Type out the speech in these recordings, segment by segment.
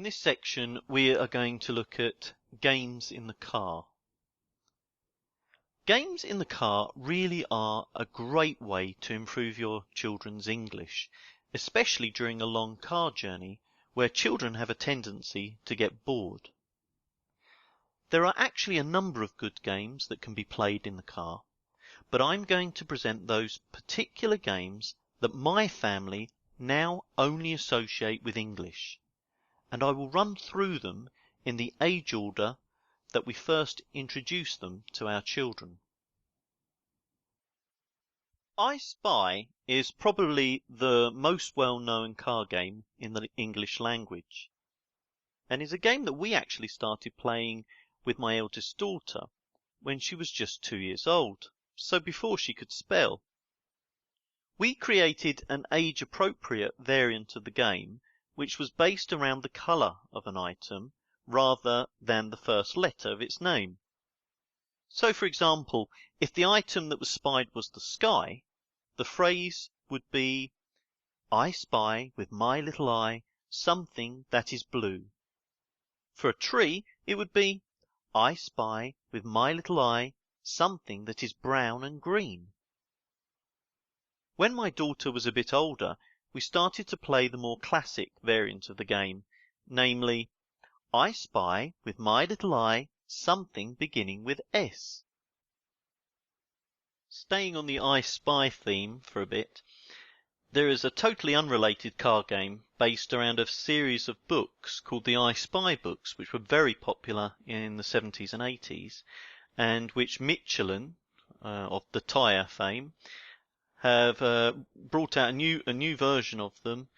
this section we are going to look at games in the car. Games in the car really are a great way to improve your children's English, especially during a long car journey where children have a tendency to get bored. There are actually a number of good games that can be played in the car, but I'm going to present those particular games that my family now only associate with English, and I will run through them in the age order that we first introduce them to our children. I Spy is probably the most well-known car game in the English language, and is a game that we actually started playing with my eldest daughter when she was just 2 years old, so before she could spell. We created an age-appropriate variant of the game which was based around the colour of an item rather than the first letter of its name. So, for example, if the item that was spied was the sky, the phrase would be, "I spy with my little eye something that is blue." For a tree, it would be, "I spy with my little eye something that is brown and green." When my daughter was a bit older, we started to play the more classic variant of the game, namely, "I spy with my little eye something beginning with S." Staying on the I Spy theme for a bit, there is a totally unrelated car game based around a series of books called the I Spy books, which were very popular in the 70s and 80s, and which Michelin, of the tyre fame, have brought out a new version of them.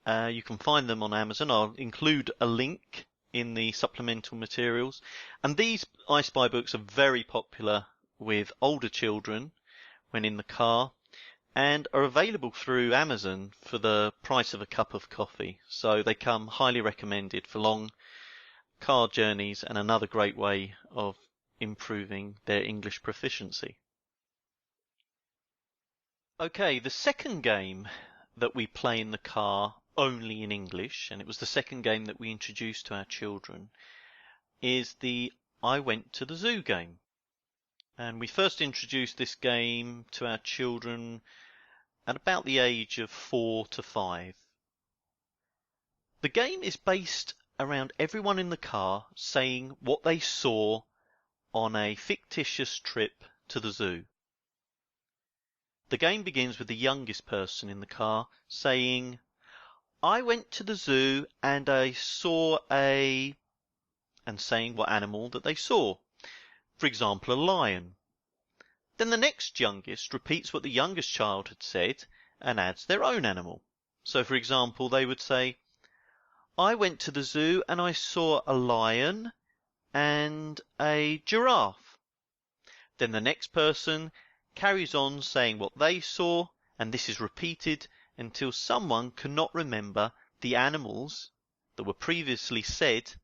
You can find them on Amazon. I'll include a link in the supplemental materials. And these I Spy books are very popular with older children when in the car, and are available through Amazon for the price of a cup of coffee. So they come highly recommended for long car journeys and another great way of improving their English proficiency. Okay, the second game that we play in the car only in English, and it was the second game that we introduced to our children, is the I Went to the Zoo game. And we first introduced this game to our children at about the age of 4 to 5. The game is based around everyone in the car saying what they saw on a fictitious trip to the zoo. The game begins with the youngest person in the car saying, "I went to the zoo and I saw a," and saying what animal that they saw. For example, a lion. Then the next youngest repeats what the youngest child had said and adds their own animal. So, for example, they would say, "I went to the zoo and I saw a lion and a giraffe." Then the next person carries on saying what they saw, and this is repeated until someone cannot remember the animals that were previously said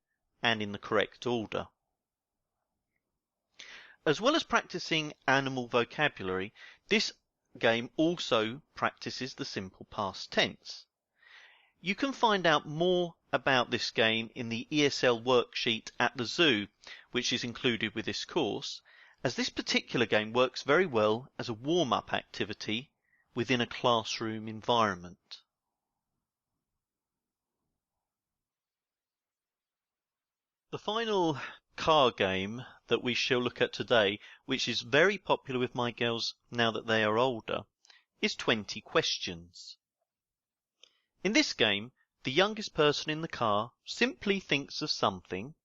and in the correct order. As well as practicing animal vocabulary, this game also practices the simple past tense. You can find out more about this game in the ESL worksheet at the zoo, which is included with this course, as this particular game works very well as a warm-up activity within a classroom environment. The final car game that we shall look at today, which is very popular with my girls now that they are older, is 20 questions. In this game, the youngest person in the car simply thinks of something.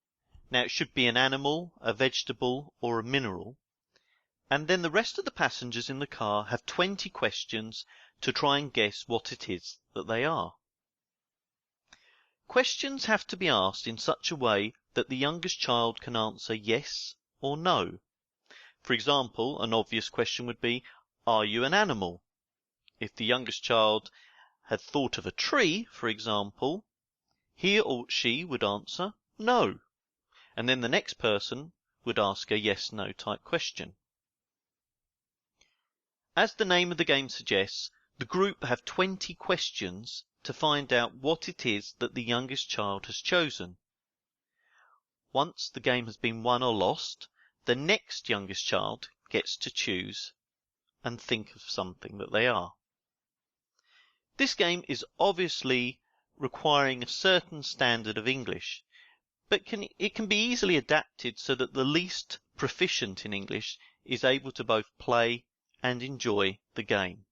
Now it should be an animal, a vegetable, or a mineral. And then the rest of the passengers in the car have 20 questions to try and guess what it is that they are. Questions have to be asked in such a way that the youngest child can answer yes or no. For example, an obvious question would be, "Are you an animal?" If the youngest child had thought of a tree, for example, he or she would answer no, and then the next person would ask a yes-no type question. As the name of the game suggests, the group have 20 questions to find out what it is that the youngest child has chosen. Once the game has been won or lost, the next youngest child gets to choose and think of something that they are. This game is obviously requiring a certain standard of English, but it can be easily adapted so that the least proficient in English is able to both play and enjoy the game.